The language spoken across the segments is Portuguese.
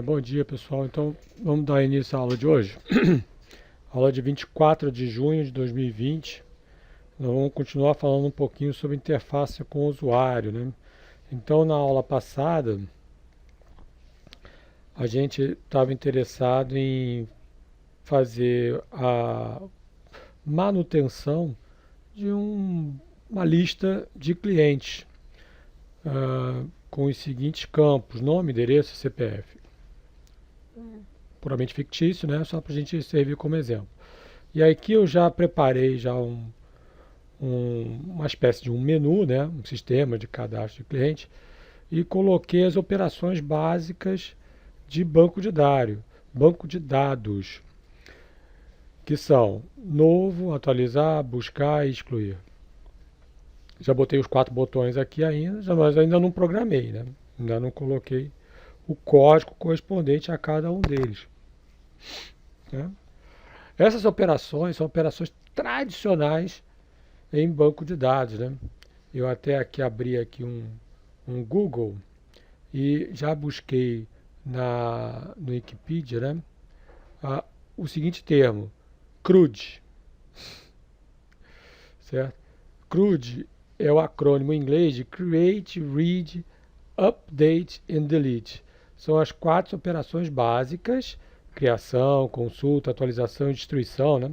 Bom dia, pessoal. Então, vamos dar início à aula de hoje. Aula de 24 de junho de 2020. Nós vamos continuar falando um pouquinho sobre interface com o usuário, né? Então, na aula passada, a gente estava interessado em fazer a manutenção de uma lista de clientes com os seguintes campos: nome, endereço e CPF. Puramente fictício, né? Só para a gente servir como exemplo. E aqui eu já preparei uma espécie de um menu, né? Um sistema de cadastro de cliente, e coloquei as operações básicas de banco de dados, que são novo, atualizar, buscar e excluir. Já botei os 4 botões aqui ainda, mas ainda não programei, né? Ainda não coloquei o código correspondente a cada um deles, né? Essas operações são operações tradicionais em banco de dados, né? Eu até aqui abri aqui um Google e já busquei no Wikipedia, né, a, o seguinte termo: CRUD, certo? CRUD é o acrônimo em inglês de Create, Read, Update and Delete. São as 4 operações básicas: criação, consulta, atualização e destruição, né,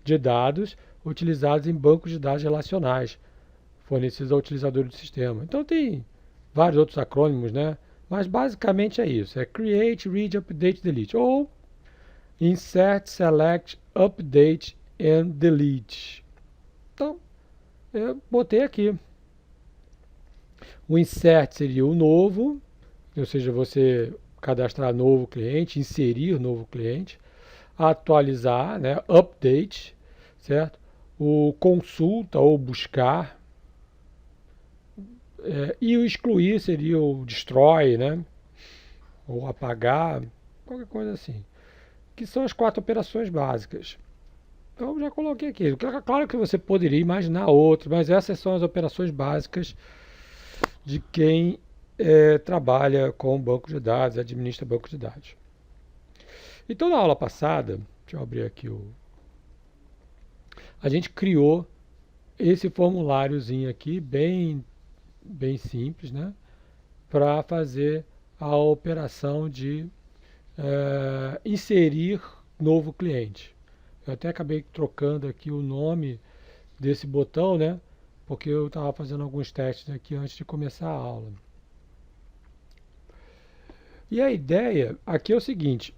de dados utilizados em bancos de dados relacionais, fornecidos ao utilizador do sistema. Então tem vários outros acrônimos, né? Mas basicamente é isso: é Create, Read, Update, Delete, ou Insert, Select, Update and Delete. Então, eu botei aqui. O Insert seria o novo, ou seja, você cadastrar novo cliente, inserir novo cliente, atualizar, né? Update, certo? O consulta ou buscar, e o excluir seria o destroy, né? Ou apagar, qualquer coisa assim. Que são as 4 operações básicas. Então já coloquei aqui. Claro que você poderia imaginar outras, mas essas são as operações básicas de quem trabalha com banco de dados, administra banco de dados. Então na aula passada, deixa eu abrir aqui a gente criou esse formuláriozinho aqui, bem simples, né? Para fazer a operação de inserir novo cliente. Eu até acabei trocando aqui o nome desse botão, né? Porque eu estava fazendo alguns testes aqui antes de começar a aula. E a ideia aqui é o seguinte: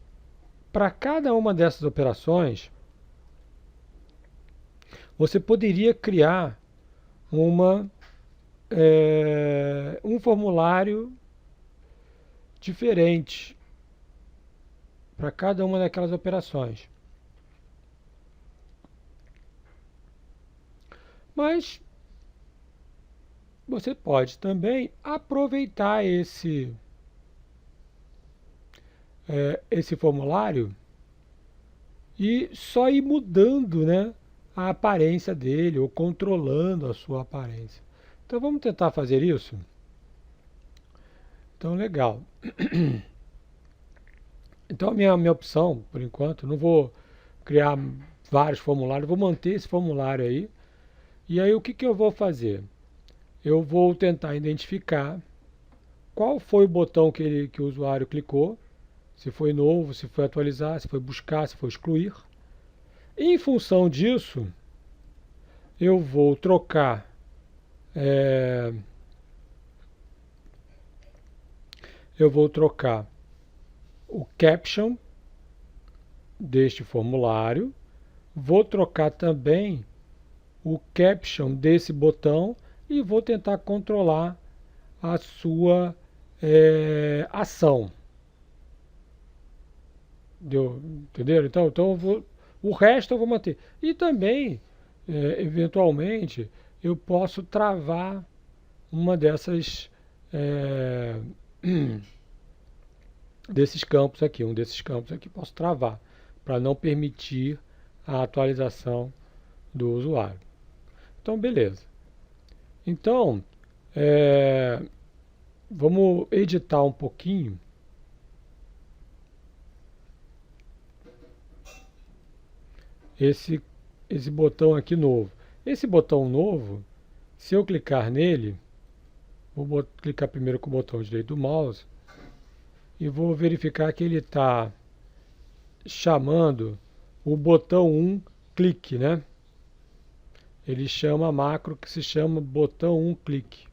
para cada uma dessas operações, você poderia criar um formulário diferente para cada uma daquelas operações. Mas você pode também aproveitar esse formulário e só ir mudando, né, a aparência dele ou controlando a sua aparência. Então vamos tentar fazer isso? Então, legal. Então a minha opção, por enquanto, não vou criar vários formulários, vou manter esse formulário aí. E aí o que eu vou fazer? Eu vou tentar identificar qual foi o botão que o usuário clicou, se foi novo, se foi atualizar, se foi buscar, se foi excluir. Em função disso, eu vou trocar é, eu vou trocar o caption deste formulário, vou trocar também o caption desse botão e vou tentar controlar a sua ação. Entenderam? Então o resto eu vou manter. E também, eventualmente, eu posso travar uma dessas é, um desses campos aqui posso travar para não permitir a atualização do usuário. Então, beleza. Então, é, vamos editar um pouquinho esse, esse botão aqui novo. Esse botão novo, se eu clicar nele, vou clicar primeiro com o botão direito do mouse e vou verificar que ele está chamando o botão 1 clique, né? Ele chama a macro que se chama botão 1 clique.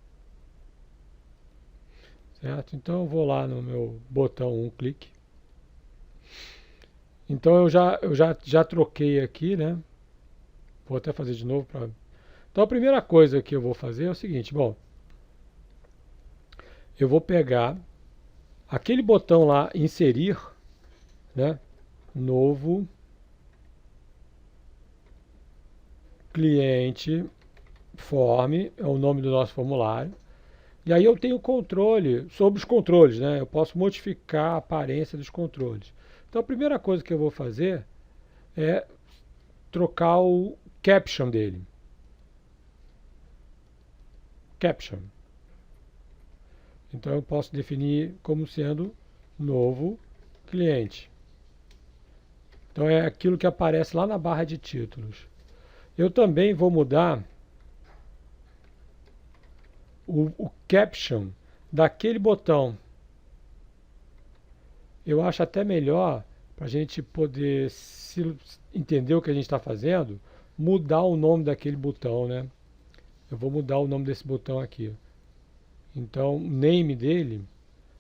Certo? Então eu vou lá no meu botão 1 clique. Então eu já troquei aqui, né? Vou até fazer de novo. Então a primeira coisa que eu vou fazer é o seguinte, bom, eu vou pegar aquele botão lá, inserir, né? Novo cliente form, é o nome do nosso formulário. E aí eu tenho controle sobre os controles, né? Eu posso modificar a aparência dos controles. Então a primeira coisa que eu vou fazer é trocar o caption dele. Caption. Então eu posso definir como sendo novo cliente. Então é aquilo que aparece lá na barra de títulos. Eu também vou mudar o caption daquele botão. Eu acho até melhor, para a gente poder entender o que a gente está fazendo, mudar o nome daquele botão, né? Eu vou mudar o nome desse botão aqui. Então, o name dele,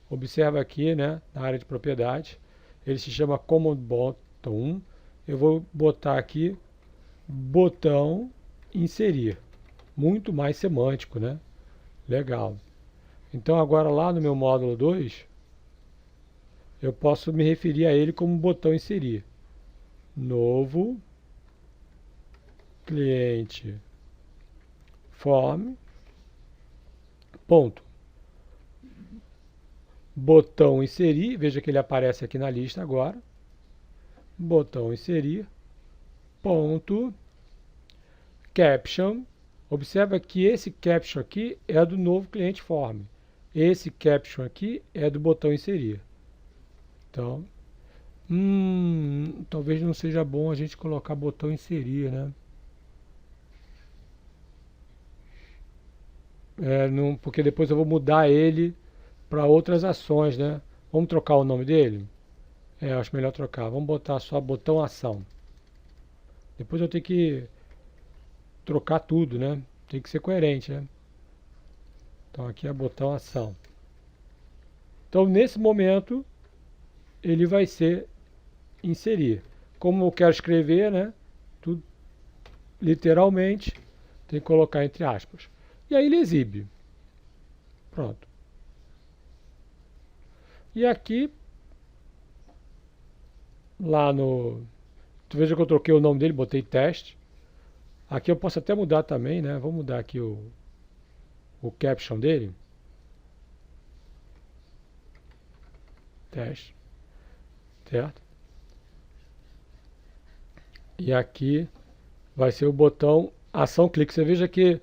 observa aqui, né, na área de propriedade, ele se chama Command Button. Eu vou botar aqui botão inserir. Muito mais semântico, né? Legal. Então agora lá no meu módulo 2, eu posso me referir a ele como botão inserir. Novo cliente form, ponto. Botão inserir, veja que ele aparece aqui na lista agora. Botão inserir, ponto. Caption. Observa que esse caption aqui é do novo cliente form. Esse caption aqui é do botão inserir. Então, talvez não seja bom a gente colocar botão inserir, né? Porque depois eu vou mudar ele para outras ações, né? Vamos trocar o nome dele? Acho melhor trocar. Vamos botar só botão ação. Depois eu tenho que trocar tudo, né? Tem que ser coerente, né? Então aqui é botão ação. Então nesse momento ele vai ser inserir. Como eu quero escrever, né? Tudo literalmente tem que colocar entre aspas. E aí ele exibe. Pronto. E aqui lá no... Tu veja que eu troquei o nome dele, botei teste. Aqui eu posso até mudar também, né? Vou mudar aqui o caption dele. Teste. Certo? E aqui vai ser o botão ação clique. Você veja que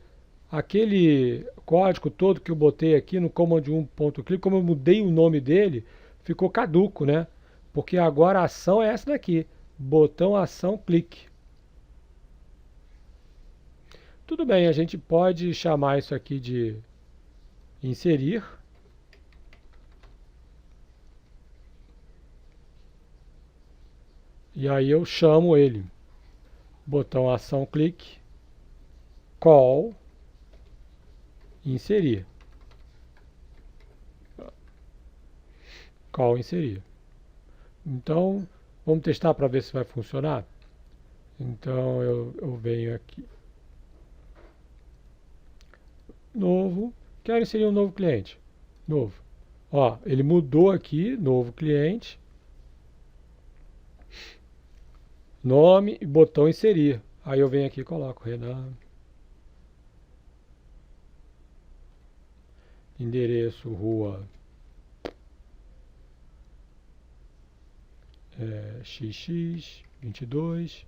aquele código todo que eu botei aqui no command 1.click, como eu mudei o nome dele, ficou caduco, né? Porque agora a ação é essa daqui. Botão ação clique. Tudo bem, a gente pode chamar isso aqui de inserir. E aí eu chamo ele. Botão ação clique. Call. Inserir. Call inserir. Então, vamos testar para ver se vai funcionar. Então eu venho aqui. Novo. Quero inserir um novo cliente. Novo. Ó, ele mudou aqui, novo cliente. Nome e botão inserir. Aí eu venho aqui e coloco Renan. Endereço, rua XX 22,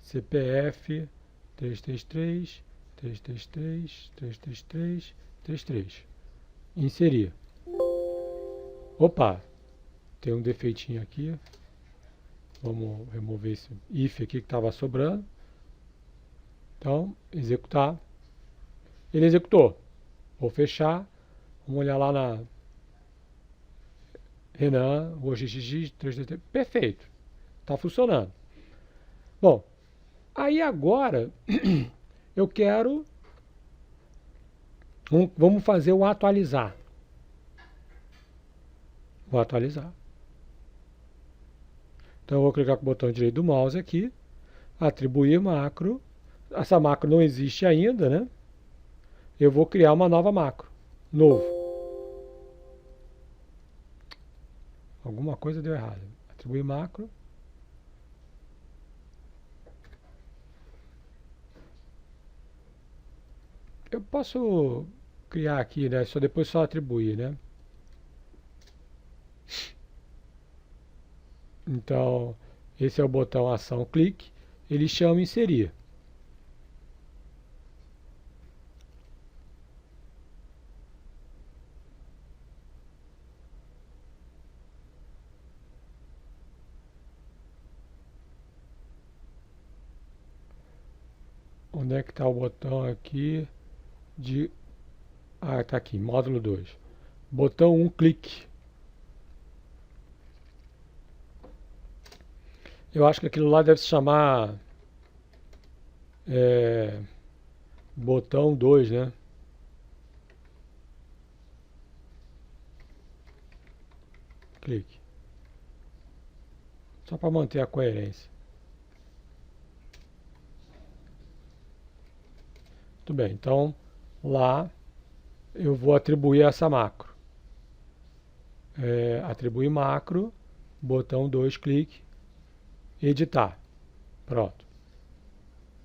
CPF 333 333 333 33. Inserir. Opa, tem um defeitinho aqui. Vamos remover esse if aqui que estava sobrando. Então, executar. Ele executou. Vou fechar. Vamos olhar lá na Renan, o OGXX, 3DT. Perfeito. Está funcionando. Bom, aí agora eu quero... Vamos fazer o atualizar. Vou atualizar. Então eu vou clicar com o botão direito do mouse aqui. Atribuir macro. Essa macro não existe ainda, né? Eu vou criar uma nova macro. Novo. Alguma coisa deu errado. Atribuir macro. Eu posso criar aqui, né? Depois só atribuir, né? Então, esse é o botão ação clique. Ele chama inserir. Onde é que está o botão aqui de... Ah, está aqui, módulo 2. Botão 1, clique. Eu acho que aquilo lá deve se chamar botão 2, né? Clique. Só para manter a coerência. Muito bem, então lá eu vou atribuir essa macro. Atribuir macro, botão 2, clique, editar. Pronto.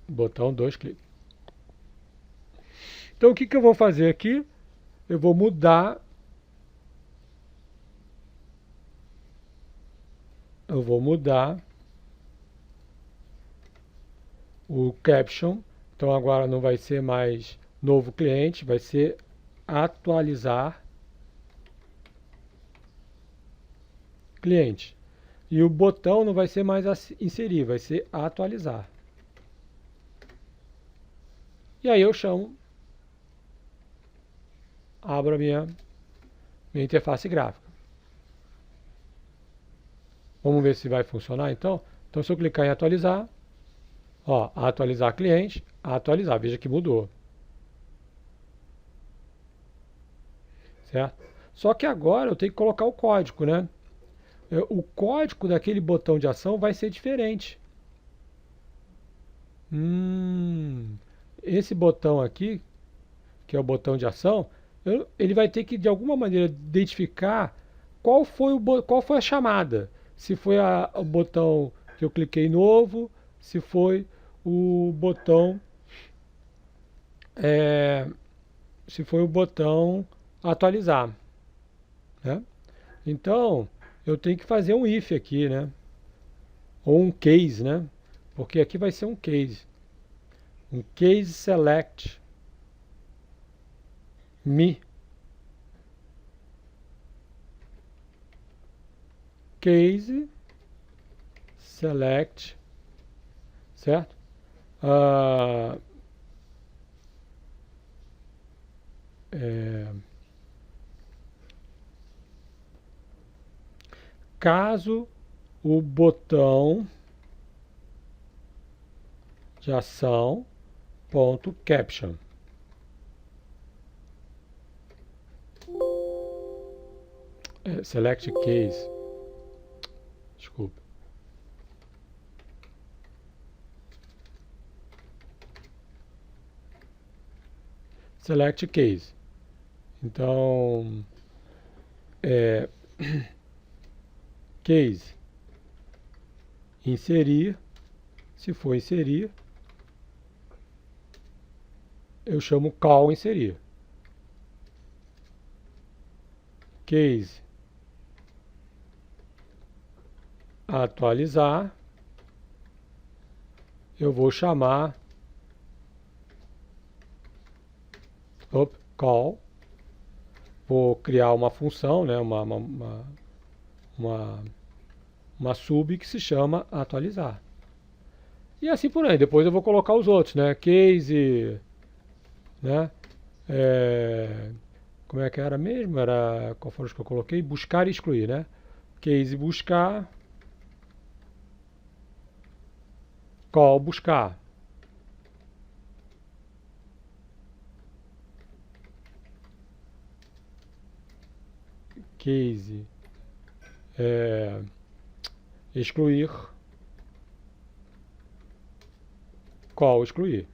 Botão 2, clique. Então o que eu vou fazer aqui? Eu vou mudar. Eu vou mudar o caption. Então agora não vai ser mais novo cliente, vai ser atualizar cliente. E o botão não vai ser mais inserir, vai ser atualizar. E aí eu chamo, abro a minha interface gráfica. Vamos ver se vai funcionar então. Então se eu clicar em atualizar, ó, atualizar cliente, atualizar, veja que mudou. Certo? Só que agora eu tenho que colocar o código, né? O código daquele botão de ação vai ser diferente. Esse botão aqui, que é o botão de ação, ele vai ter que de alguma maneira identificar qual foi a chamada. Se foi o botão que eu cliquei novo, se foi o botão se foi o botão atualizar, né? Então eu tenho que fazer um if aqui, né? Ou um case, né? Porque aqui vai ser um case select me case select, certo? Caso o botão de ação ponto caption select case, desculpa, select case. Então case inserir, se for inserir, eu chamo call inserir. Case atualizar, eu vou chamar call, vou criar uma função, né, uma uma sub que se chama atualizar. E assim por aí. Depois eu vou colocar os outros, né? Case, né? É, como é que era mesmo? Era, qual foram os que eu coloquei? Buscar e excluir, né? Case buscar, call buscar. Case excluir, call excluir.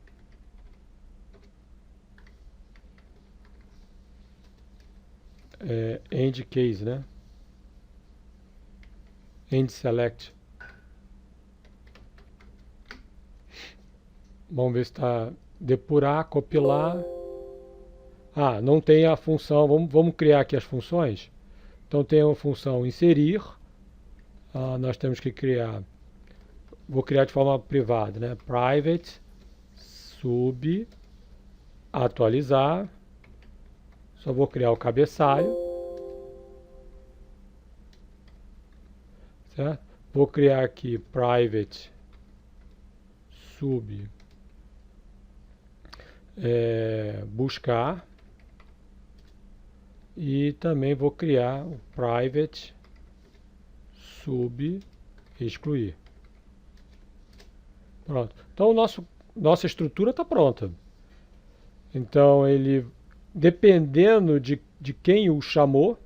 End case, né? End select. Vamos ver se está depurar, compilar. Ah, não tem a função. Vamos criar aqui as funções. Então tem a função inserir. Nós temos que criar. Vou criar de forma privada, né? Private sub atualizar. Só vou criar o cabeçalho. Certo? Vou criar aqui private sub buscar. E também vou criar o private sub excluir. Pronto. Então nossa estrutura está pronta. Então ele, dependendo de quem o chamou,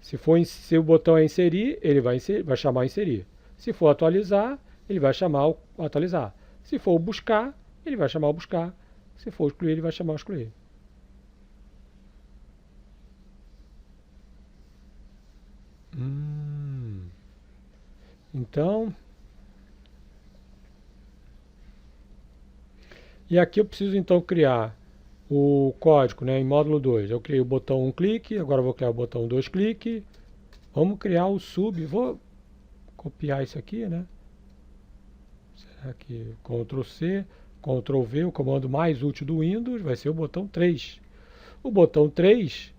se o botão é inserir, ele vai chamar inserir. Se for atualizar, ele vai chamar o atualizar. Se for buscar, ele vai chamar o buscar. Se for excluir, ele vai chamar o excluir. Então, e aqui eu preciso então criar o código, né, em módulo 2. Eu criei o botão 1 clique, agora eu vou criar o botão 2 clique. Vamos criar o sub, vou copiar isso aqui, né? Será que Ctrl C, Ctrl V, o comando mais útil do Windows vai ser o botão 3. O botão 3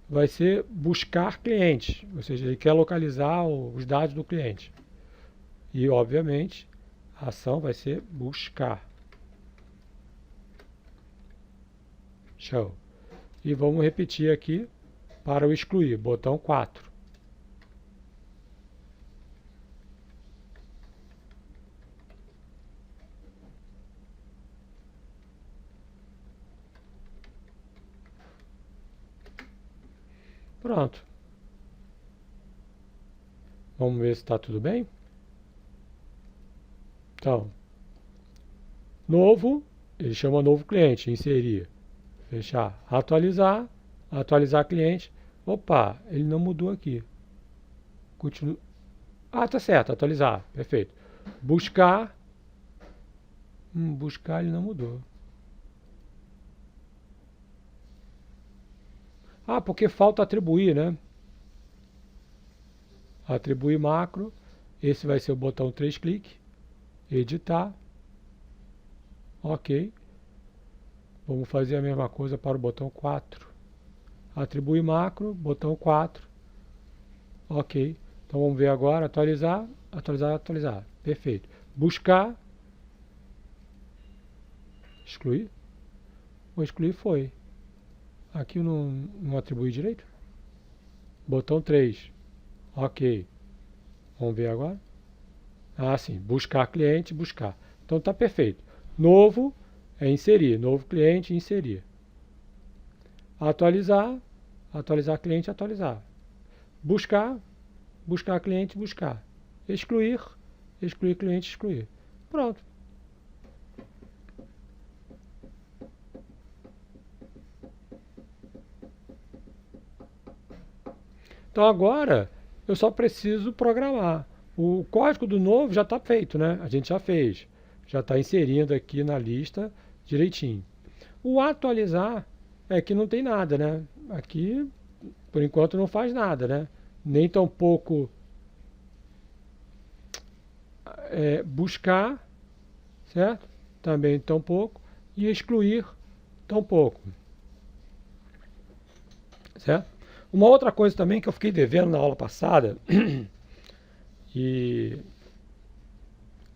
vai ser buscar clientes, ou seja, ele quer localizar os dados do cliente. E, obviamente, a ação vai ser buscar. Show. E vamos repetir aqui para o excluir, botão 4. Pronto. Vamos ver se está tudo bem. Então, novo, ele chama novo cliente, inserir, fechar, atualizar, atualizar cliente. Opa, ele não mudou aqui. Continua. Ah, tá certo, atualizar, perfeito. Buscar, buscar ele não mudou. Ah, porque falta atribuir, né? Atribuir macro, esse vai ser o botão 3 clique, editar, ok. Vamos fazer a mesma coisa para o botão 4. Atribuir macro, botão 4, ok. Então vamos ver agora, atualizar, atualizar, atualizar, perfeito. Buscar, excluir, o excluir foi. Aqui eu não atribuí direito. Botão 3, ok. Vamos ver agora. Ah, sim, buscar cliente, buscar. Então está perfeito. Novo é inserir, novo cliente, inserir. Atualizar, atualizar cliente, atualizar. Buscar, buscar cliente, buscar. Excluir, excluir cliente, excluir. Pronto. Então agora eu só preciso programar. O código do novo já está feito, né? A gente já fez. Já está inserindo aqui na lista direitinho. O atualizar é que não tem nada, né? Aqui, por enquanto, não faz nada, né? Nem tampouco buscar, certo? Também tampouco. E excluir, tampouco. Certo? Uma outra coisa também que eu fiquei devendo na aula passada, E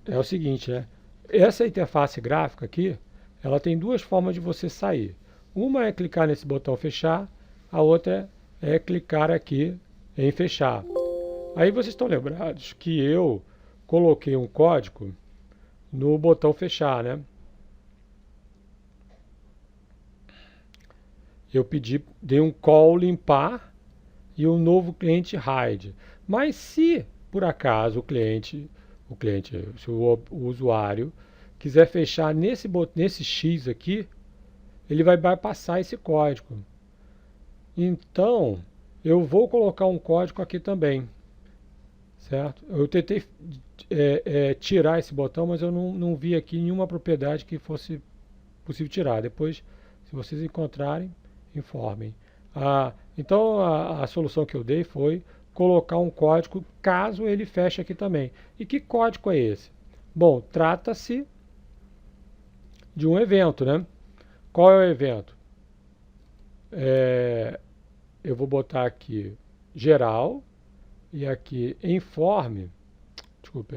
é o seguinte, né? Essa interface gráfica aqui, ela tem duas formas de você sair. Uma é clicar nesse botão fechar, a outra é clicar aqui em fechar. Aí vocês estão lembrados que eu coloquei um código no botão fechar, né? Eu dei um call limpar e um novo cliente hide. Mas se por acaso se o usuário quiser fechar nesse X aqui, ele vai bypassar esse código. Então, eu vou colocar um código aqui também, certo? Eu tentei tirar esse botão, mas eu não vi aqui nenhuma propriedade que fosse possível tirar. Depois, se vocês encontrarem, informem. Então, a solução que eu dei foi colocar um código caso ele feche aqui também. E que código é esse? Bom, trata-se de um evento, né? Qual é o evento? Eu vou botar aqui geral e aqui informe, desculpa,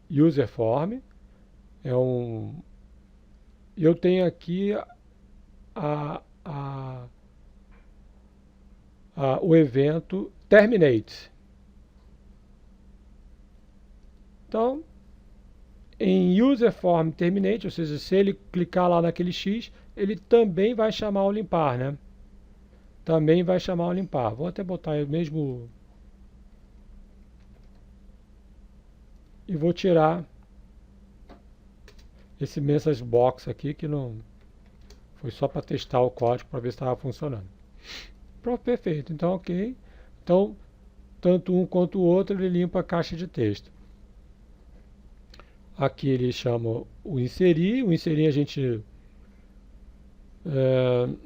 user form. Eu tenho aqui o evento terminate. Então, em user form terminate, ou seja, se ele clicar lá naquele X, ele também vai chamar o limpar, né? Também vai chamar o limpar. Vou até botar o mesmo e vou tirar esse message box aqui que não foi só para testar o código para ver se estava funcionando. Pronto, perfeito. Então, ok. Então, tanto um quanto o outro ele limpa a caixa de texto. Aqui ele chama o inserir. O inserir a gente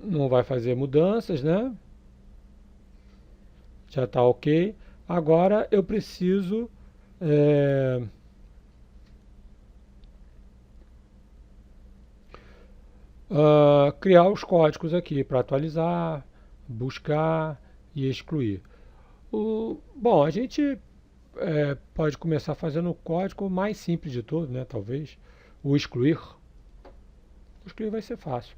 não vai fazer mudanças, né? Já está ok. Agora eu preciso criar os códigos aqui para atualizar, buscar e excluir. Bom, a gente pode começar fazendo o código mais simples de todos, né? Talvez o excluir. O excluir vai ser fácil.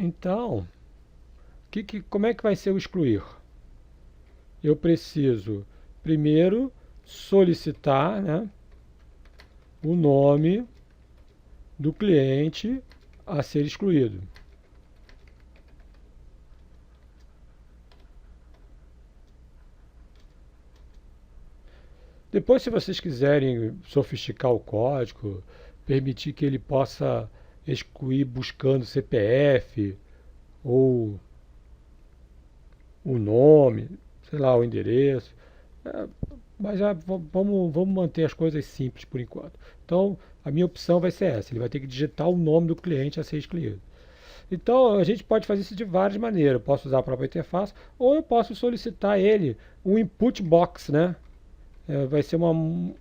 Então, como é que vai ser o excluir? Eu preciso primeiro solicitar, né, o nome do cliente a ser excluído. Depois, se vocês quiserem sofisticar o código, permitir que ele possa excluir buscando CPF ou o nome, sei lá, o endereço. Mas vamos manter as coisas simples por enquanto. Então, a minha opção vai ser essa. Ele vai ter que digitar o nome do cliente a ser excluído. Então, a gente pode fazer isso de várias maneiras. Eu posso usar a própria interface ou eu posso solicitar ele um input box, né? Vai ser um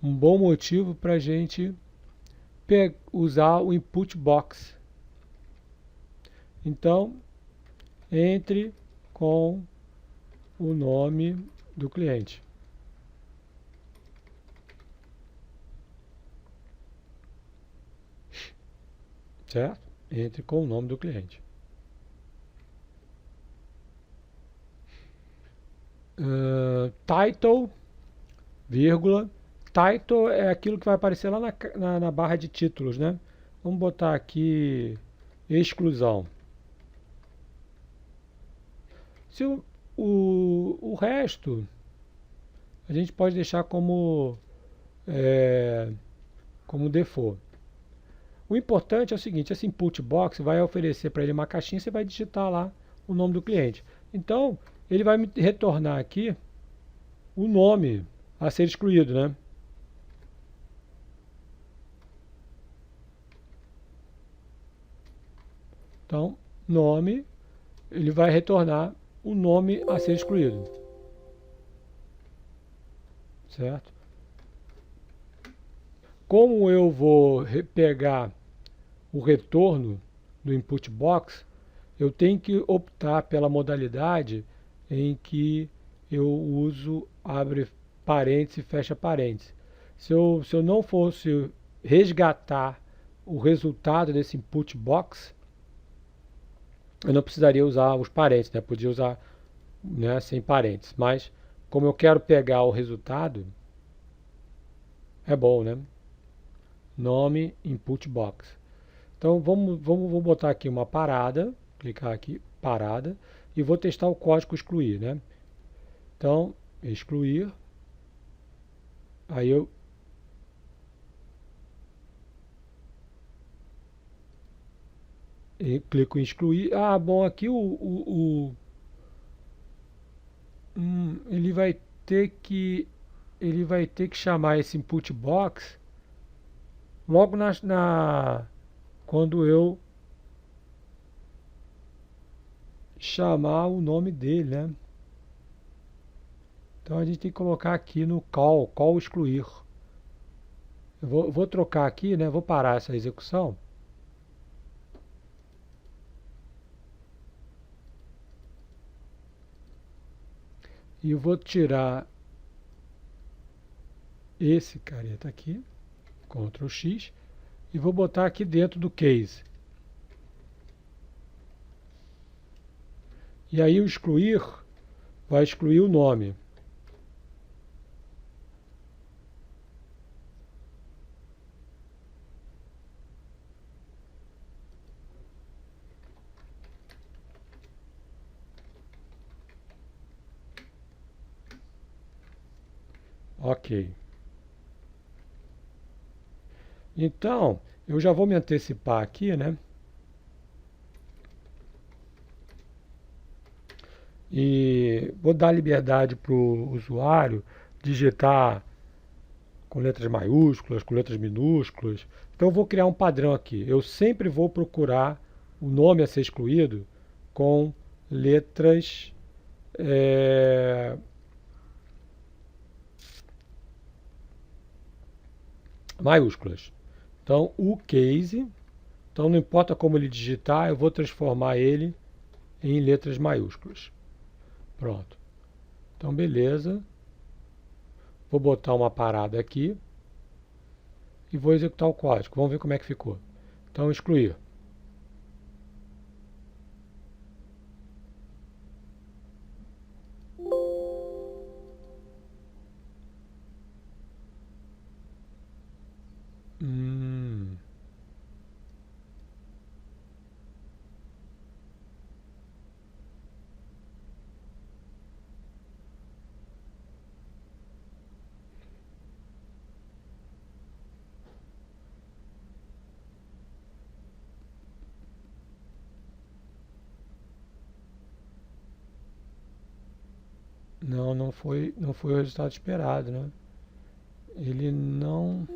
bom motivo para a gente usar o input box. Então, entre com o nome do cliente. Certo? Entre com o nome do cliente. Title, vírgula. Title é aquilo que vai aparecer lá na barra de títulos, né? Vamos botar aqui exclusão. Se o resto a gente pode deixar como default. O importante é o seguinte, esse input box vai oferecer para ele uma caixinha, você vai digitar lá o nome do cliente. Então, ele vai me retornar aqui o nome a ser excluído, né? Então, nome, ele vai retornar o nome a ser excluído. Certo? como eu vou pegar o retorno do input box, eu tenho que optar pela modalidade em que eu uso abre parênteses e fecha parênteses. Se eu não fosse resgatar o resultado desse input box, eu não precisaria usar os parênteses, né? Podia usar, né, sem parênteses. Mas como eu quero pegar o resultado, é bom, né? Nome input box. Então vou botar aqui uma parada, clicar aqui, parada, e vou testar o código excluir, né? Então, excluir, aí eu clico em excluir. Ah, bom, aqui ele vai ter que chamar esse input box logo quando eu chamar o nome dele, né? Então a gente tem que colocar aqui no call excluir. Eu vou trocar aqui, né? Vou parar essa execução. E eu vou tirar esse careta aqui, Ctrl X, e vou botar aqui dentro do case. E aí o excluir vai excluir o nome. Ok. Então, eu já vou me antecipar aqui, né? E vou dar liberdade para o usuário digitar com letras maiúsculas, com letras minúsculas. Então eu vou criar um padrão aqui. Eu sempre vou procurar o nome a ser excluído com letras maiúsculas. Então o case, então não importa como ele digitar, eu vou transformar ele em letras maiúsculas. Pronto. Então beleza. Vou botar uma parada aqui e vou executar o código. Vamos ver como é que ficou. Então excluir. Hum, não foi o resultado esperado, né? Ele não.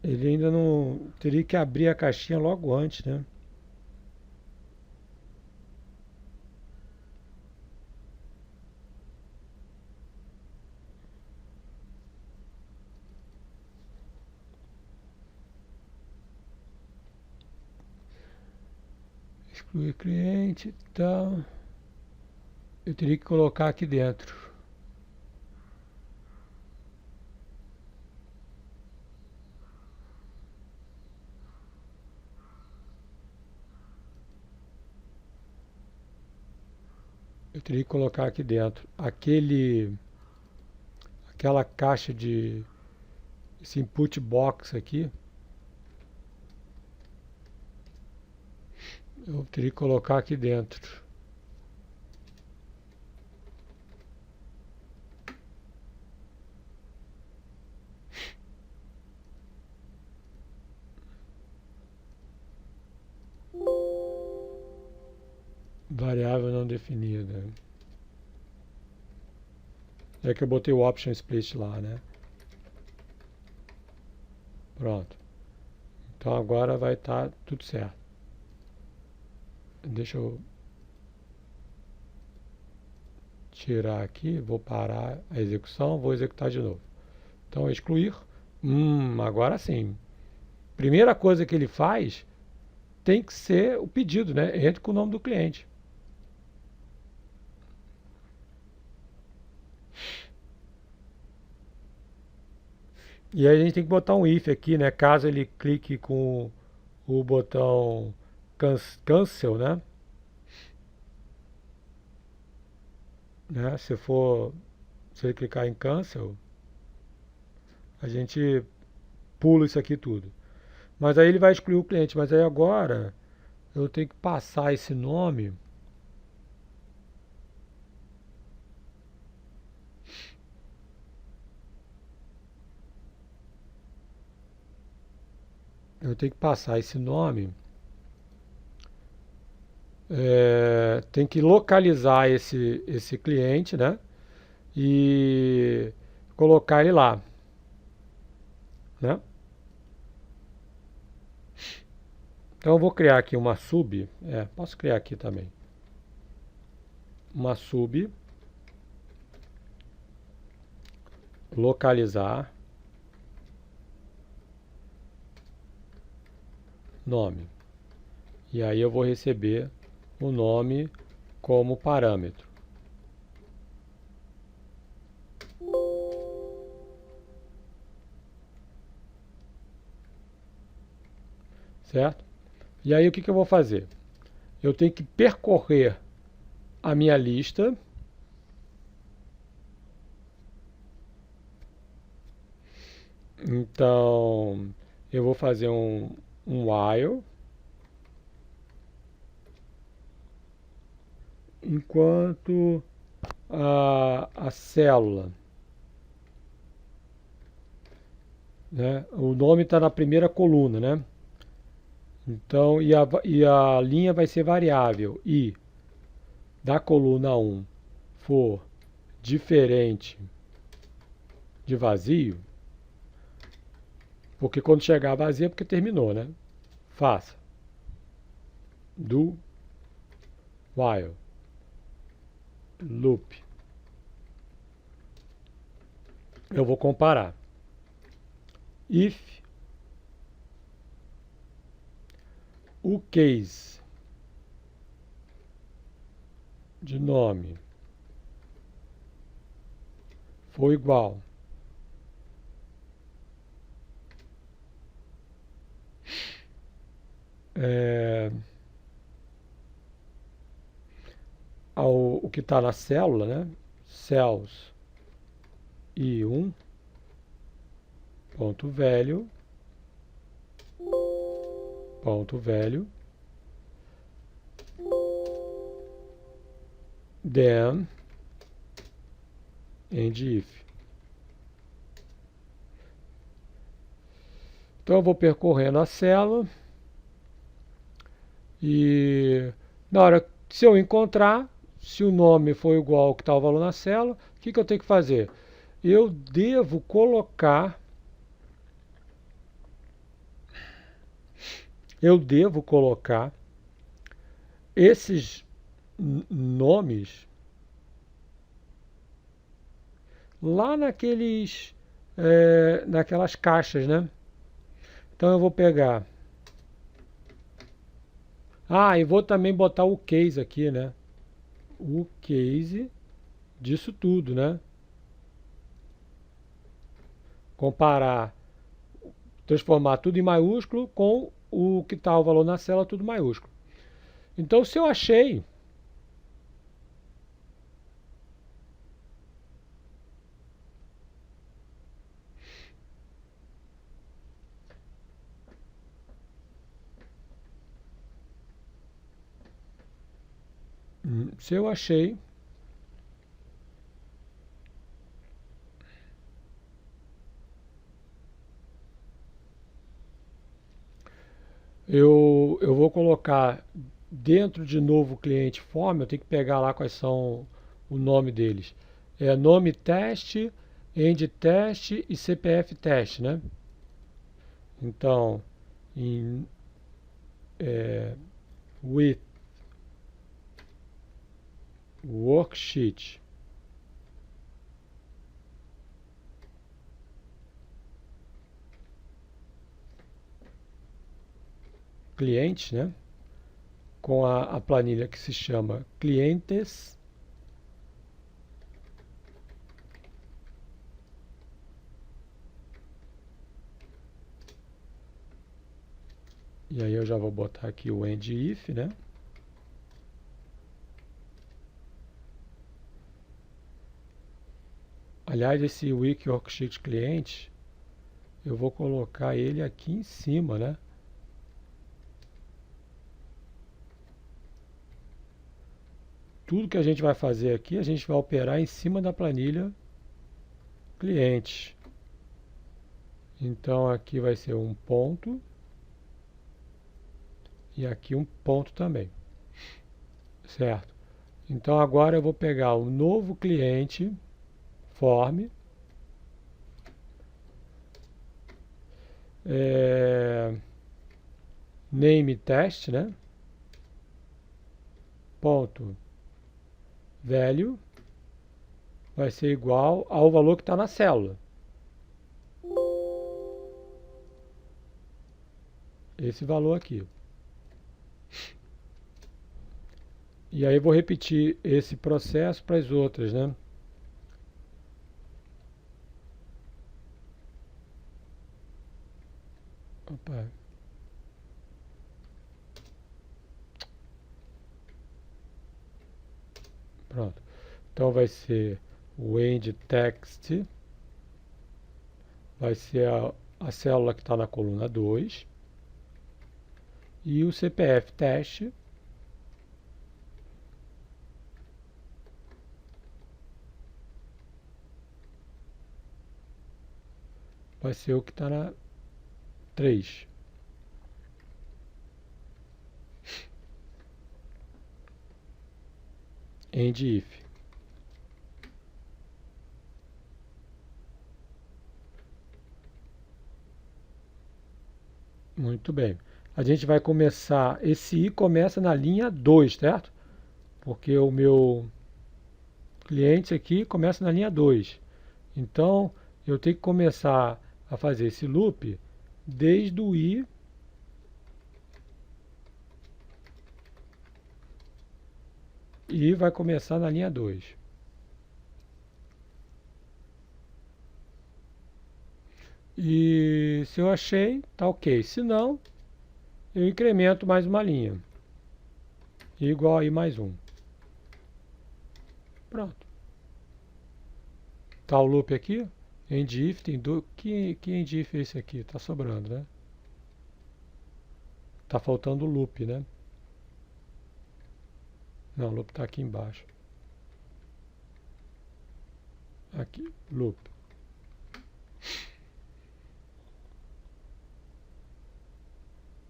Ele ainda não. Teria que abrir a caixinha logo antes, né? Excluir cliente e tal. Eu teria que colocar aqui dentro. Eu teria que colocar aqui dentro. Aquela caixa de. Esse input box aqui. Eu teria que colocar aqui dentro. Variável não definida. É que eu botei o option split lá, né? Pronto. Então agora vai estar tudo certo. Deixa eu tirar aqui, vou parar a execução, vou executar de novo. Então, excluir. Agora sim. Primeira coisa que ele faz tem que ser o pedido, né? Entre com o nome do cliente. E aí a gente tem que botar um if aqui, né? Caso ele clique com o botão cancel, né? Se ele clicar em cancel, a gente pula isso aqui tudo. Mas aí ele vai excluir o cliente. Mas aí agora eu tenho que passar esse nome. Eu tenho que passar esse nome. Tem que localizar esse cliente, né? E colocar ele lá, né? Então eu vou criar aqui uma sub. Posso criar aqui também. Uma sub. Localizar. Nome. E aí eu vou receber o nome como parâmetro. Certo? E aí o que eu vou fazer? Eu tenho que percorrer a minha lista. Então eu vou fazer um while enquanto a célula, né? O nome está na primeira coluna, né? Então, e a linha vai ser variável. E da coluna 1 for diferente de vazio, porque quando chegar vazio é porque terminou, né? Faça do while loop. Eu vou comparar. If o case de nome for igual ao o que está na célula, né? Cells i1 ponto velho then end if. Então eu vou percorrendo a célula e na hora, se eu encontrar, se o nome for igual ao que está o valor na célula, o que eu tenho que fazer? Eu devo colocar esses nomes lá naquelas caixas, né? Então eu vou pegar. E vou também botar o case aqui, né? O case disso tudo, né? Comparar, transformar tudo em maiúsculo com o que está o valor na célula, tudo maiúsculo. Então, se eu achei se eu achei eu vou colocar dentro de novo cliente form, eu tenho que pegar lá quais são o nome deles. Nome teste, end teste e CPF teste, né? Então, em with worksheet clientes, né? Com a planilha que se chama clientes. E aí eu já vou botar aqui o end if, né? Aliás, esse Wiki Worksheet cliente, eu vou colocar ele aqui em cima, né? Tudo que a gente vai fazer aqui, a gente vai operar em cima da planilha cliente. Então aqui vai ser um ponto e aqui um ponto também, certo? Então agora eu vou pegar o novo cliente form, name test, né? Ponto value vai ser igual ao valor que está na célula. Esse valor aqui. E aí vou repetir esse processo para as outras, né? Opa. Pronto. Então vai ser o end text, vai ser a célula que está na coluna 2, e o CPF teste vai ser o que está na 3. End if. Muito bem. A gente vai começar, esse i começa na linha 2, certo? Porque o meu cliente aqui começa na linha 2. Então, eu tenho que começar a fazer esse loop desde o i e vai começar na linha 2. E se eu achei, tá ok. Se não, eu incremento mais uma linha. Igual aí mais um. Pronto. Tá o loop aqui. End if tem dois. Que end if é esse aqui? Tá sobrando, né? Tá faltando o loop, né? Não, o loop tá aqui embaixo. Aqui, loop.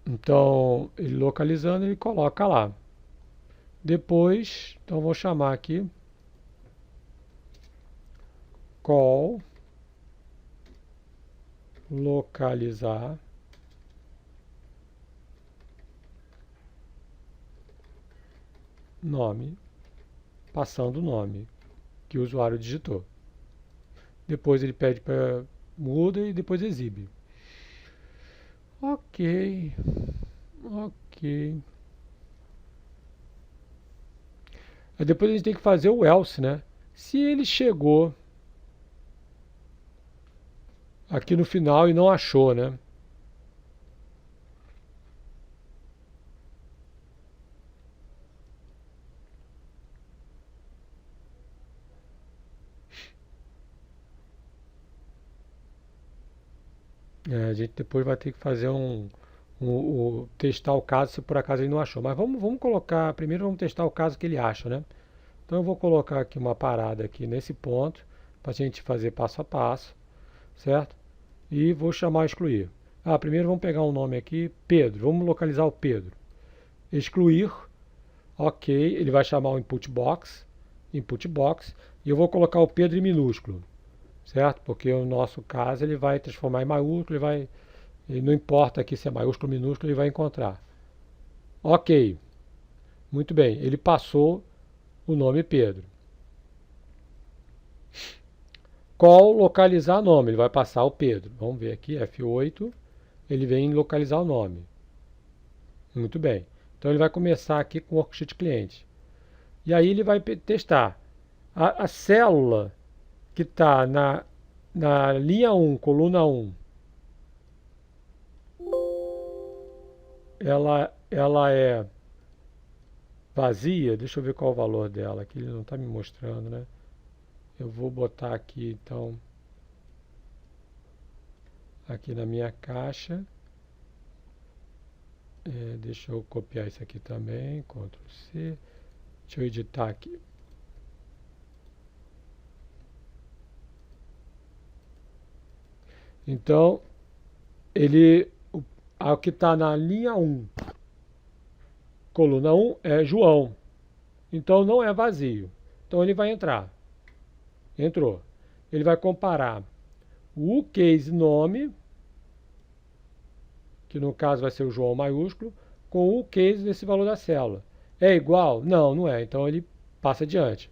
Então, ele localizando, ele coloca lá. Depois, então vou chamar aqui call localizar nome, passando o nome que o usuário digitou. Depois ele pede para muda e depois exibe. Ok. Ok. Aí depois a gente tem que fazer o else, né? Se ele chegou aqui no final e não achou, né? A gente depois vai ter que fazer testar o caso se por acaso ele não achou. Mas vamos colocar, primeiro vamos testar o caso que ele acha, né? Então eu vou colocar aqui uma parada aqui nesse ponto, para a gente fazer passo a passo, certo? E vou chamar excluir. Primeiro vamos pegar um nome aqui, Pedro, vamos localizar o Pedro. Excluir, ok, ele vai chamar o input box, e eu vou colocar o Pedro em minúsculo, certo? Porque o nosso caso ele vai transformar em maiúsculo, ele não importa aqui se é maiúsculo ou minúsculo, ele vai encontrar. Ok, muito bem, ele passou o nome Pedro. Call localizar nome, ele vai passar o Pedro. Vamos ver aqui, F8, ele vem localizar o nome. Muito bem. Então ele vai começar aqui com o worksheet cliente. E aí ele vai testar a célula que está na linha 1, coluna 1, ela é vazia. Deixa eu ver qual é o valor dela, que ele não está me mostrando, né? Eu vou botar aqui, então, aqui na minha caixa. Deixa eu copiar isso aqui também, Ctrl C. Deixa eu editar aqui. Então, o que está na linha 1, coluna 1, é João. Então não é vazio. Então ele vai entrar. Entrou. Ele vai comparar o case nome, que no caso vai ser o João maiúsculo, com o case desse valor da célula. É igual? Não, não é. Então ele passa adiante.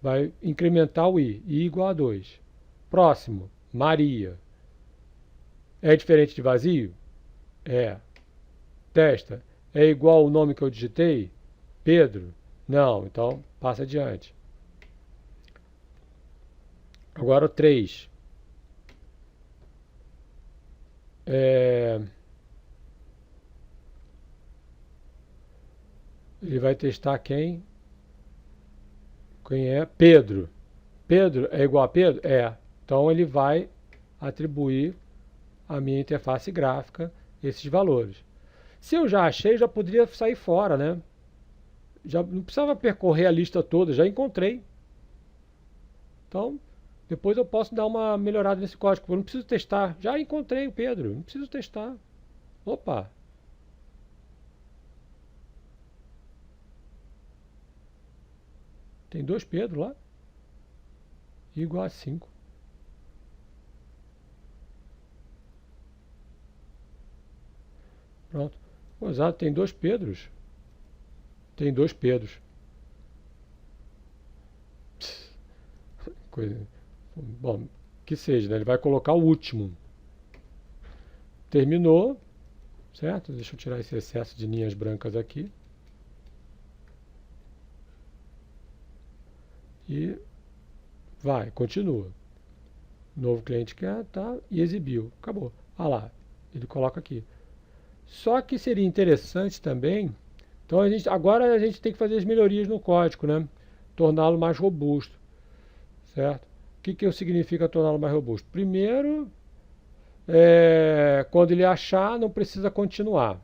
Vai incrementar o I igual a 2. Próximo, Maria. É diferente de vazio? É. Testa. É igual ao nome que eu digitei? Pedro? Não, então passa adiante. Agora o 3. Ele vai testar quem? Quem é? Pedro. Pedro é igual a Pedro? É. Então ele vai atribuir à minha interface gráfica esses valores. Se eu já achei, já poderia sair fora, né? Já não precisava percorrer a lista toda, já encontrei. Então, depois eu posso dar uma melhorada nesse código. Eu não preciso testar. Já encontrei o Pedro, não preciso testar. Opa! Tem 2 Pedro lá. Igual a 5. Pronto. Exato, tem 2 Pedros. Tem 2 Pedros. Coisa. Bom, que seja, né? Ele vai colocar o último. Terminou, certo? Deixa eu tirar esse excesso de linhas brancas aqui. E vai, continua. Novo cliente quer, tá? E exibiu. Acabou. Ah lá, ele coloca aqui. Só que seria interessante também. Então agora a gente tem que fazer as melhorias no código, né? Torná-lo mais robusto, certo? O que significa torná-lo mais robusto? Primeiro, quando ele achar, não precisa continuar.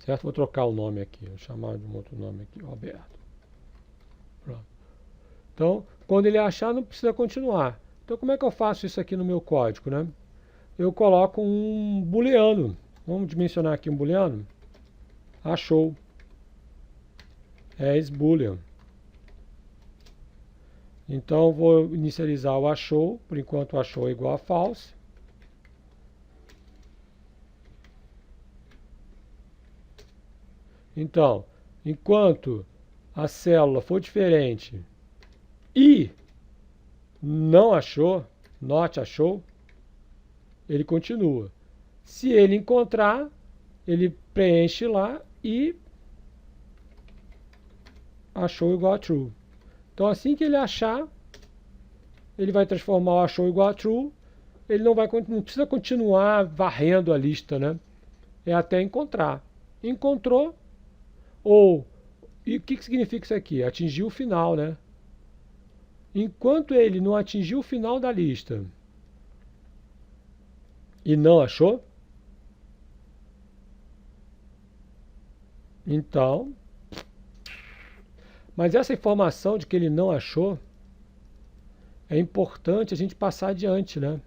Certo? Vou trocar o nome aqui, vou chamar de um outro nome aqui, Roberto. Pronto. Então, quando ele achar, não precisa continuar. Então, como é que eu faço isso aqui no meu código, né? Eu coloco um booleano. Vamos dimensionar aqui um booleano. Achou. As boolean. Então, eu vou inicializar o achou. Por enquanto, o achou é igual a false. Então, enquanto a célula for diferente e não achou, not achou, ele continua. Se ele encontrar, ele preenche lá e achou igual a true. Então assim que ele achar, ele vai transformar o achou igual a true. Ele não precisa continuar varrendo a lista, né? É até encontrar. Encontrou, e o que significa isso aqui? Atingiu o final, né? Enquanto ele não atingiu o final da lista e não achou, então, mas essa informação de que ele não achou é importante a gente passar adiante, né?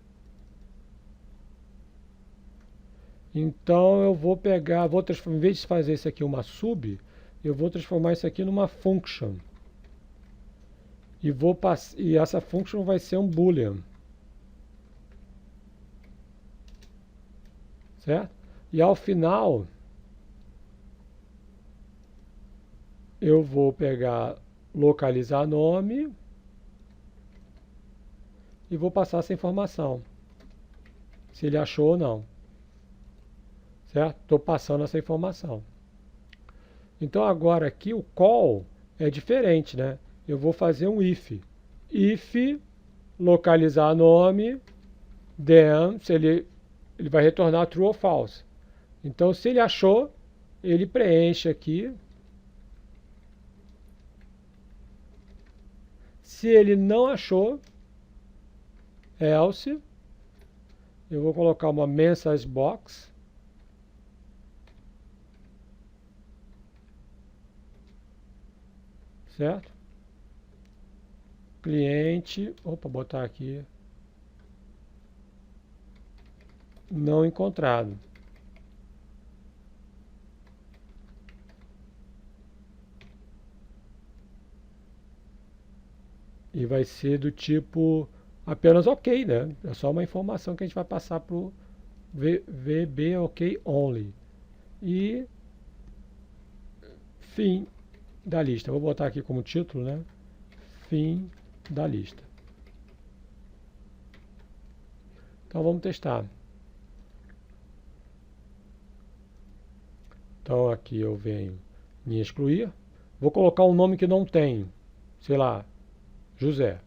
Então eu vou pegar, em vez de fazer isso aqui uma sub, eu vou transformar isso aqui numa function. E essa function vai ser um boolean. Certo? E ao final eu vou pegar localizar nome e vou passar essa informação. Se ele achou ou não. certo? Estou passando essa informação. Então agora aqui o call é diferente, né? Eu vou fazer um if. If localizar nome, then, se ele vai retornar true ou false. Então se ele achou, ele preenche aqui. Se ele não achou, else, eu vou colocar uma message box. Certo? Cliente, opa, botar aqui, não encontrado. E vai ser do tipo apenas ok, né? É só uma informação que a gente vai passar para o VB ok only. E fim da lista. Vou botar aqui como título, né? Fim da lista. Então vamos testar. Então aqui eu venho em excluir. Vou colocar um nome que não tem. Sei lá, José.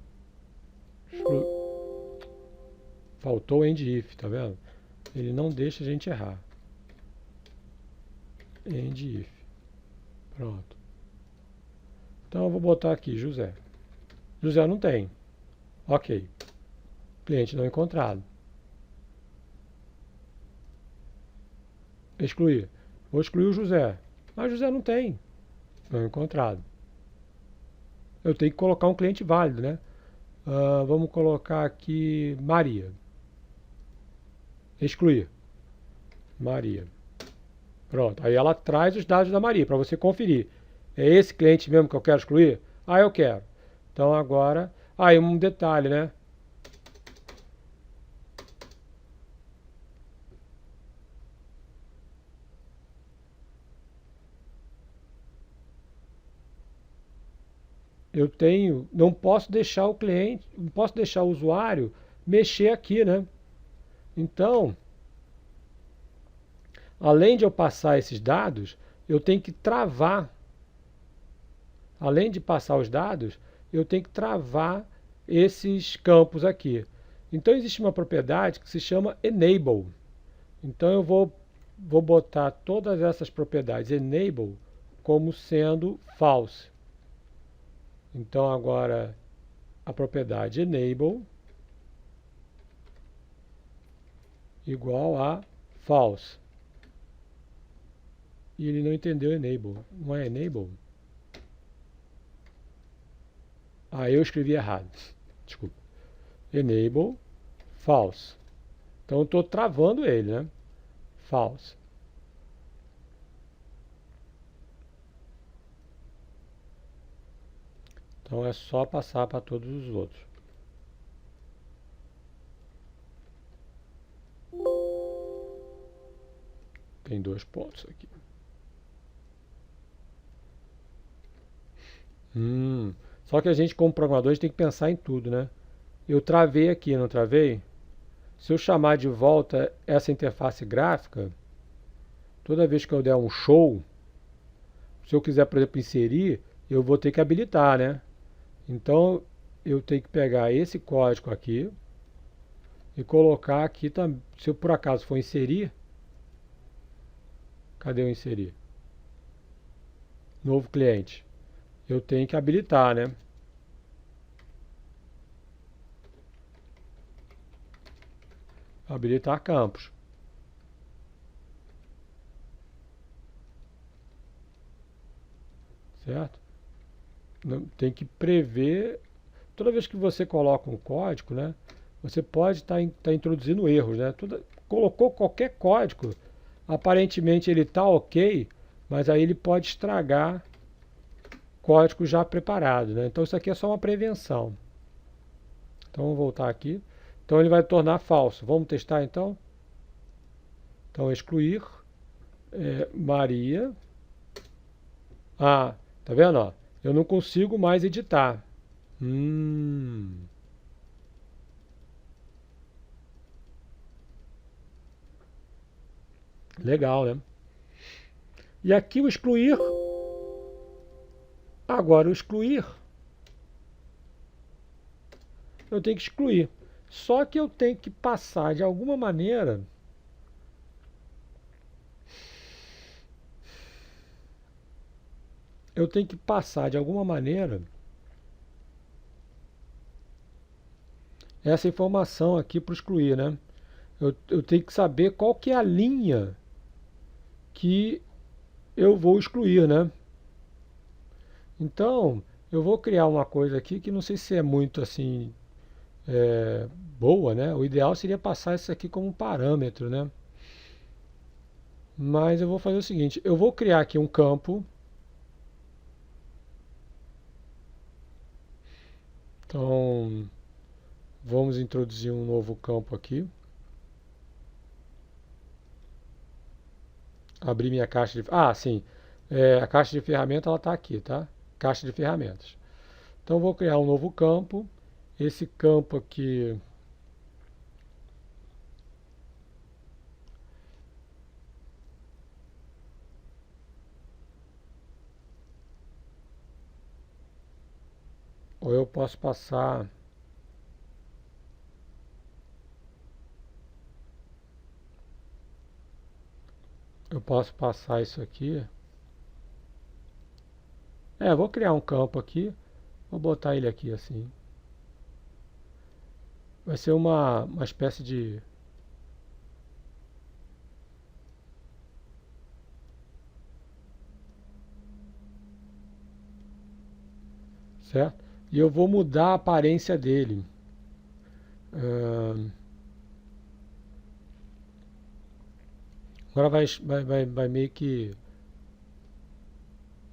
Faltou end if, tá vendo? Ele não deixa a gente errar. End if. Pronto. Então eu vou botar aqui José. José não tem. Ok. Cliente não encontrado. Excluir. Vou excluir o José. Mas José não tem. Não encontrado. Eu tenho que colocar um cliente válido, né? Vamos colocar aqui Maria. Excluir. Maria. Pronto. Aí ela traz os dados da Maria para você conferir. É esse cliente mesmo que eu quero excluir? Ah, eu quero. Então agora... e um detalhe, né? Eu tenho... Não posso deixar o cliente... Não posso deixar o usuário mexer aqui, né? Então... Além de eu passar esses dados, eu tenho que travar. Além de passar os dados, eu tenho que travar esses campos aqui. Então existe uma propriedade que se chama enable. Então eu vou botar todas essas propriedades enable como sendo false. Então agora a propriedade enable igual a false. E ele não entendeu enable. Não é enable? Eu escrevi errado. Desculpa. Enable false. Então eu estou travando ele, né? False. Então é só passar para todos os outros. Tem 2 pontos aqui. Só que a gente, como programador, a gente tem que pensar em tudo, né? Eu travei aqui, não travei? Se eu chamar de volta essa interface gráfica, toda vez que eu der um show, se eu quiser, por exemplo, inserir, eu vou ter que habilitar, né? Então, eu tenho que pegar esse código aqui e colocar aqui também. Se eu por acaso for inserir, cadê o inserir? Novo cliente. Eu tenho que habilitar, né? Habilitar campos. Certo? Tem que prever. Toda vez que você coloca um código, né? Você pode estar introduzindo erros, né? Colocou qualquer código, aparentemente ele está ok, mas aí ele pode estragar código já preparado, né? Então isso aqui é só uma prevenção. Então vamos voltar aqui. Então ele vai tornar falso. Vamos testar então? Então excluir Maria. Tá vendo? Ó? Eu não consigo mais editar. Legal, né? E aqui o excluir. Agora o excluir, eu tenho que excluir. Só que eu tenho que passar de alguma maneira. Eu tenho que passar de alguma maneira essa informação aqui para excluir, né? Eu tenho que saber qual que é a linha que eu vou excluir, né? Então, eu vou criar uma coisa aqui que não sei se é muito assim é, boa, né? O ideal seria passar isso aqui como um parâmetro, né? Mas eu vou fazer o seguinte, eu vou criar aqui um campo. Então, vamos introduzir um novo campo aqui. Abrir minha caixa de... Ah, sim. A caixa de ferramentas ela está aqui, tá? Caixa de ferramentas. Então, vou criar um novo campo. Esse campo aqui... Ou eu posso passar... Eu posso passar isso aqui. Vou criar um campo aqui. Vou botar ele aqui assim. Vai ser uma espécie de... Certo? E eu vou mudar a aparência dele. Ahn, Agora vai meio que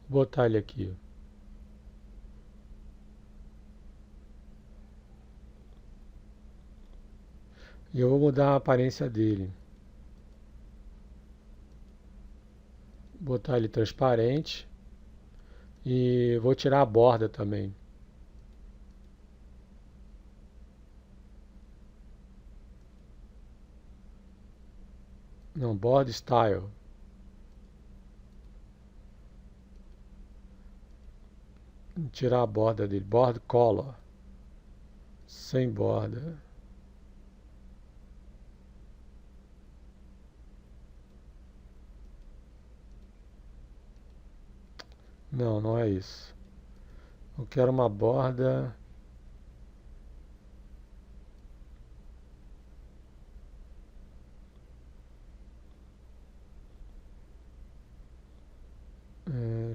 botar ele aqui. E eu vou mudar a aparência dele. Botar ele transparente. E vou tirar a borda também. Não, border style. Tirar a borda dele. Border color. Sem borda. Não, não é isso. Eu quero uma borda.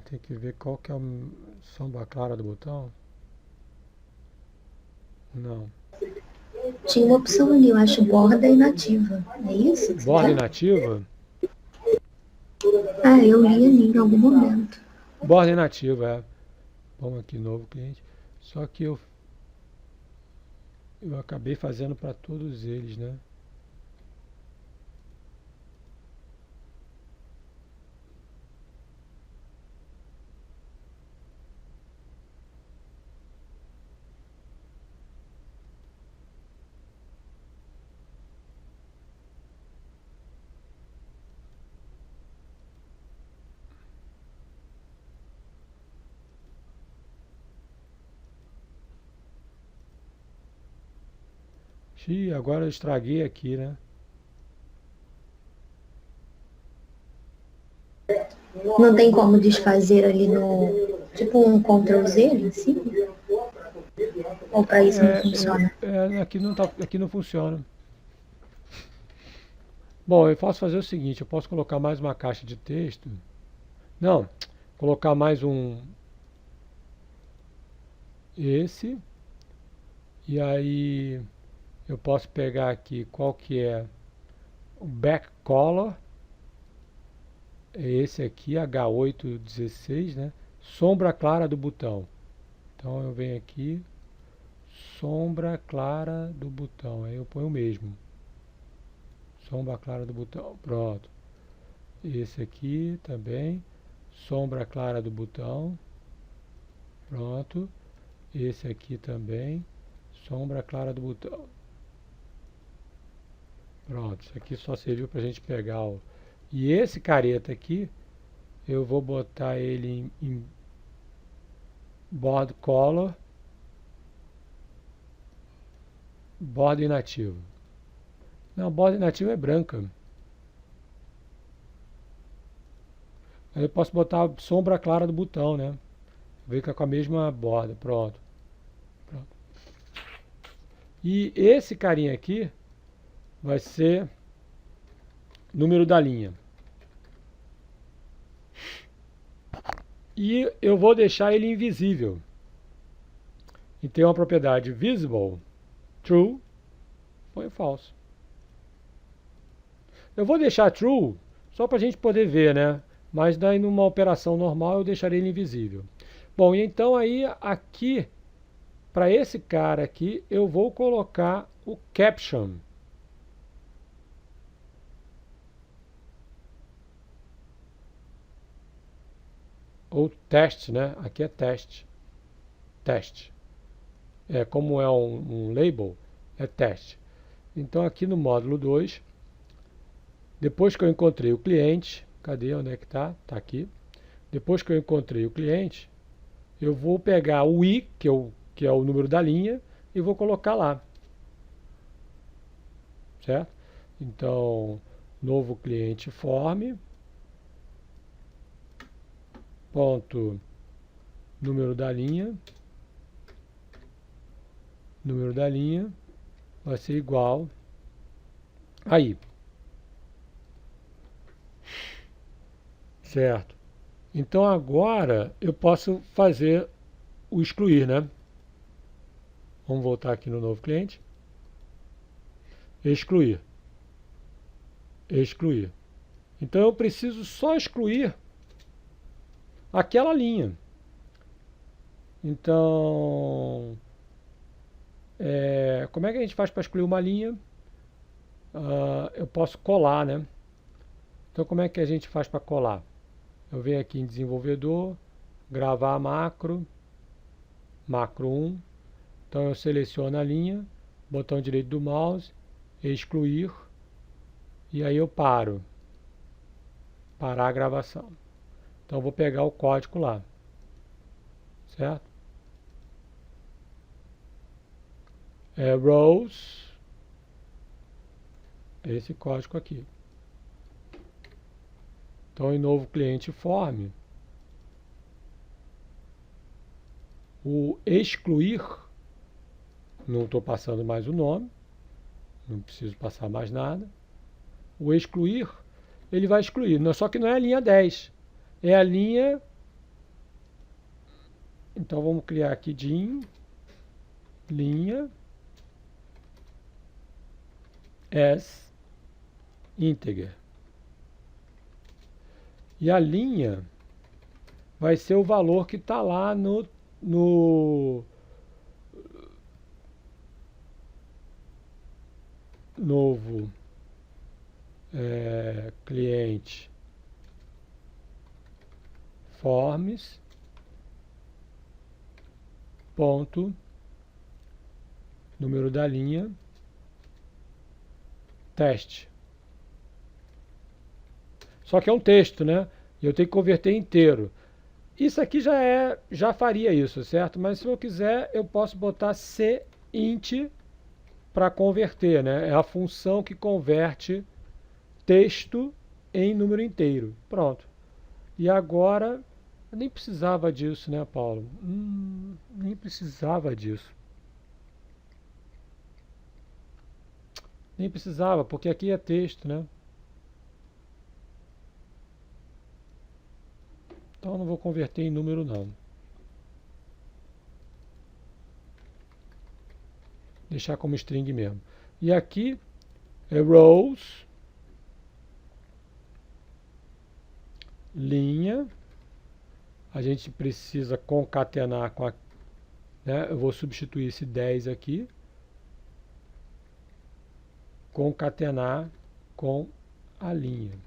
Tem que ver qual que é a sombra clara do botão. Não. Tinha uma opção ali, eu acho, borda inativa. É isso que você Borda quer? inativa? Ah, eu li ali em algum momento. Borda inativa, é. Vamos aqui, novo cliente. Só que eu acabei fazendo para todos eles, né? Xiii, agora eu estraguei aqui, né? Não tem como desfazer ali no. Tipo um Ctrl Z ali em cima? Ou para isso não funciona? Aqui não funciona. Bom, eu posso fazer o seguinte, eu posso colocar mais uma caixa de texto. Não, colocar mais um esse. E aí eu posso pegar aqui qual que é o back color. É esse aqui, H816, né? Sombra clara do botão. Então eu venho aqui, sombra clara do botão. Aí eu ponho o mesmo. Sombra clara do botão. Pronto. Esse aqui também. Sombra clara do botão. Pronto. Esse aqui também. Sombra clara do botão. Pronto. Isso aqui só serviu para a gente pegar E esse careta aqui, eu vou botar ele em board color, borda inativo. Não, borda inativa é branca. Aí eu posso botar a sombra clara do botão, né? Fica com a mesma borda, pronto. Pronto. E esse carinha aqui vai ser número da linha. E eu vou deixar ele invisível. E tem uma propriedade visible, true, põe false. Eu vou deixar true só para a gente poder ver, né? Mas daí numa operação normal eu deixarei ele invisível. Bom, e então aí aqui, para esse cara aqui, eu vou colocar o caption. Ou teste, né? Aqui é teste. Teste. Como é um label, é teste. Então aqui no módulo 2, depois que eu encontrei o cliente, cadê? Onde é que está? Está aqui. Depois que eu encontrei o cliente, eu vou pegar o i, que é o número da linha, e vou colocar lá. Certo? Então, novo cliente form, ponto, número da linha vai ser igual a i. Certo? Então agora eu posso fazer o excluir, né? Vamos voltar aqui no novo cliente. Excluir. Excluir. Então eu preciso só excluir aquela linha. Então, como é que a gente faz para excluir uma linha? Eu posso colar, né? Então como é que a gente faz para colar? Eu venho aqui em desenvolvedor, gravar macro, macro 1. Então eu seleciono a linha, botão direito do mouse, excluir, e aí eu paro. Parar a gravação. Então eu vou pegar o código lá. Certo? Rows, esse código aqui. Então em novo cliente form, o excluir, não estou passando mais o nome, não preciso passar mais nada. O excluir, ele vai excluir, só que não é a linha 10, é a linha. Então vamos criar aqui dim, linha as integer. E a linha vai ser o valor que está lá no novo cliente forms ponto número da linha teste. Só que é um texto, né? E eu tenho que converter inteiro. Isso aqui já faria isso, certo? Mas se eu quiser, eu posso botar cint para converter, né? É a função que converte texto em número inteiro. Pronto. E agora, eu nem precisava disso, né, Paulo? Nem precisava disso. Nem precisava, porque aqui é texto, né? Então eu não vou converter em número, não. Deixar como string mesmo. E aqui é rows, linha. A gente precisa concatenar com a... né? Eu vou substituir esse 10 aqui. Concatenar com a linha.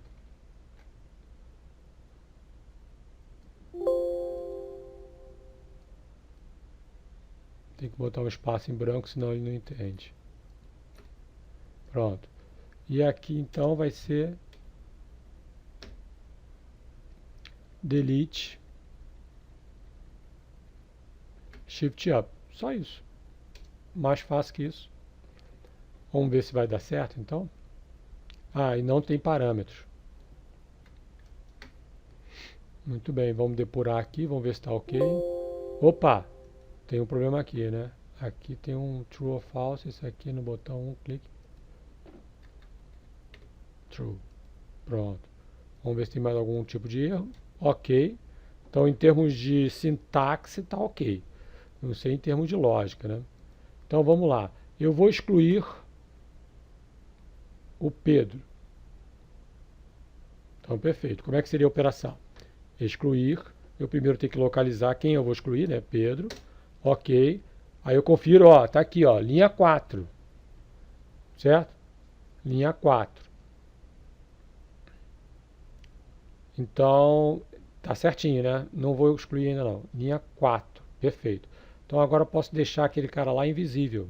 Tem que botar um espaço em branco, senão ele não entende. Pronto. E aqui então vai ser delete, shift up. Só isso. Mais fácil que isso. Vamos ver se vai dar certo então. Ah, e não tem parâmetros. Muito bem, vamos depurar aqui, vamos ver se está ok. Opa, tem um problema aqui, né? Aqui tem um true ou false, esse aqui no botão 1, clique. True. Pronto. Vamos ver se tem mais algum tipo de erro. Ok. Então, em termos de sintaxe, está ok. Não sei em termos de lógica, né? Então, vamos lá. Eu vou excluir o Pedro. Então, perfeito. Como é que seria a operação? Excluir. Eu primeiro tenho que localizar quem eu vou excluir, né? Pedro. Ok. Aí eu confiro, ó, tá aqui, ó, linha 4. Certo? Linha 4. Então, tá certinho, né? Não vou excluir ainda não. Linha 4. Perfeito. Então agora eu posso deixar aquele cara lá invisível.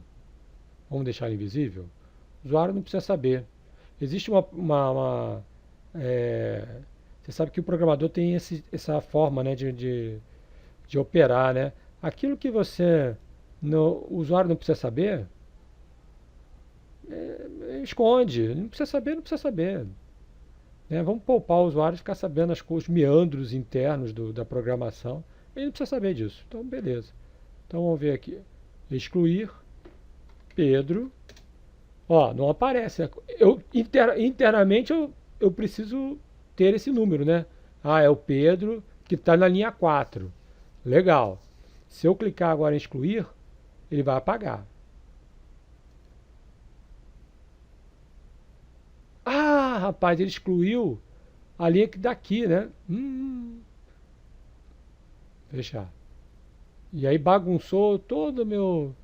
Vamos deixar ele invisível? O usuário não precisa saber. Existe você sabe que o programador tem essa forma, né, de operar, né? Aquilo que o usuário não precisa saber, esconde. Não precisa saber, não precisa saber. Né? Vamos poupar o usuário de ficar sabendo os meandros internos da programação. Ele não precisa saber disso. Então, beleza. Então, vamos ver aqui. Excluir Pedro. Ó, não aparece. Internamente, eu preciso ter esse número, né? Ah, é o Pedro que está na linha 4. Legal. Se eu clicar agora em excluir, ele vai apagar. Ah, rapaz, ele excluiu a linha que daqui, né? Fechar. E aí bagunçou todo o meu...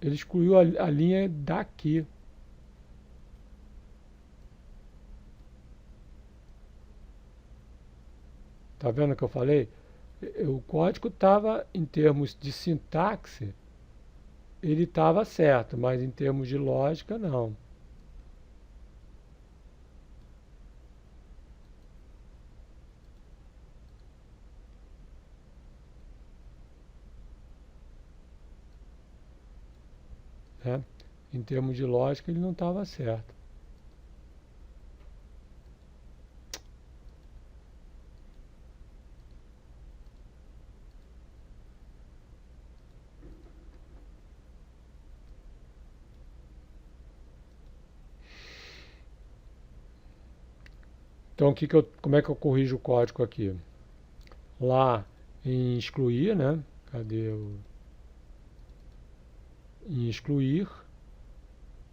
Ele excluiu a linha daqui. Tá vendo o que eu falei? O código estava, em termos de sintaxe, ele estava certo, mas em termos de lógica, não. Né? Em termos de lógica, ele não estava certo. Então, como é que eu corrijo o código aqui? Lá em excluir, né? Cadê o... Em excluir.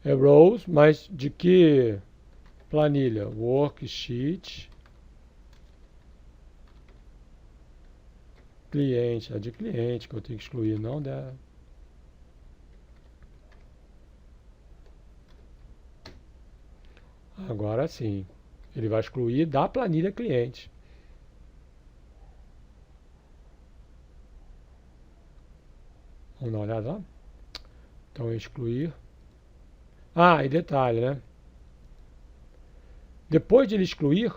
É rows, mas de que planilha? Worksheet. Cliente. É de cliente que eu tenho que excluir, não da... Agora sim. Ele vai excluir da planilha cliente. Vamos dar uma olhada lá? Então, excluir. Ah, e detalhe, né? Depois de ele excluir,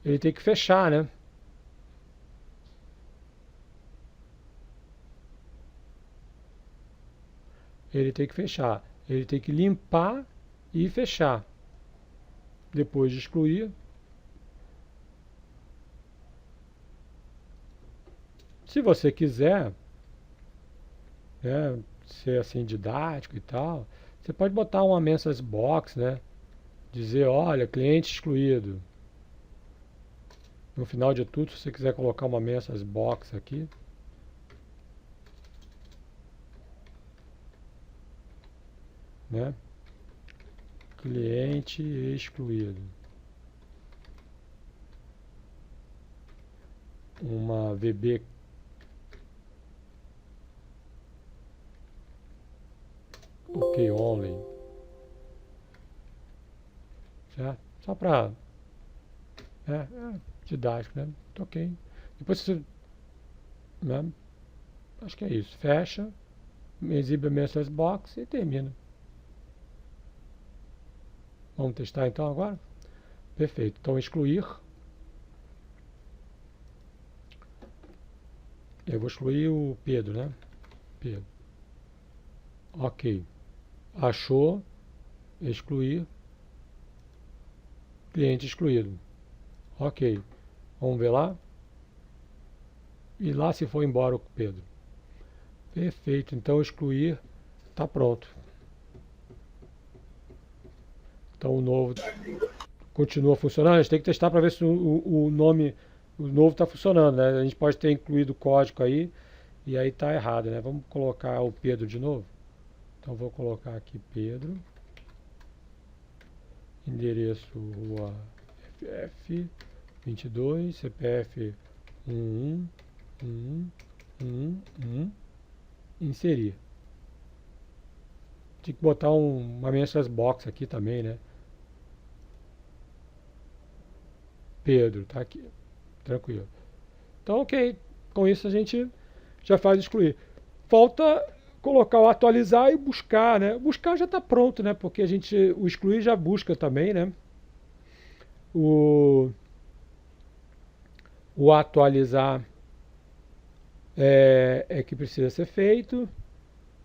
ele tem que fechar, né? Ele tem que fechar. Ele tem que limpar e fechar. Depois de excluir. Se você quiser, né, ser assim didático e tal, você pode botar uma message box, né? Dizer, olha, cliente excluído. No final de tudo, se você quiser colocar uma message box aqui, né? Cliente excluído. Uma VB OK only. Certo? Só para didático, né? Ok. Depois você, né? Acho que é isso. Fecha, exibe a message box e termina. Vamos testar então agora? Perfeito. Então excluir. Eu vou excluir o Pedro, né? Pedro. Ok. Achou. Excluir. Cliente excluído. Ok. Vamos ver lá. E lá se for embora o Pedro. Perfeito. Então excluir. Está pronto. Então o novo continua funcionando. A gente tem que testar para ver se o nome, o novo está funcionando, né? A gente pode ter incluído o código aí e aí está errado, né? Vamos colocar o Pedro de novo. Então vou colocar aqui Pedro. Endereço Rua FF 22, CPF 11. Inserir. Tem que botar uma message box aqui também, né? Pedro, tá aqui. Tranquilo. Então, ok. Com isso a gente já faz excluir. Falta colocar o atualizar e buscar, né? Buscar já está pronto, né? Porque o excluir já busca também, né? O atualizar é que precisa ser feito,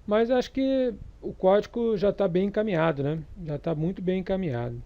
mas acho que o código já está bem encaminhado, né? Já está muito bem encaminhado.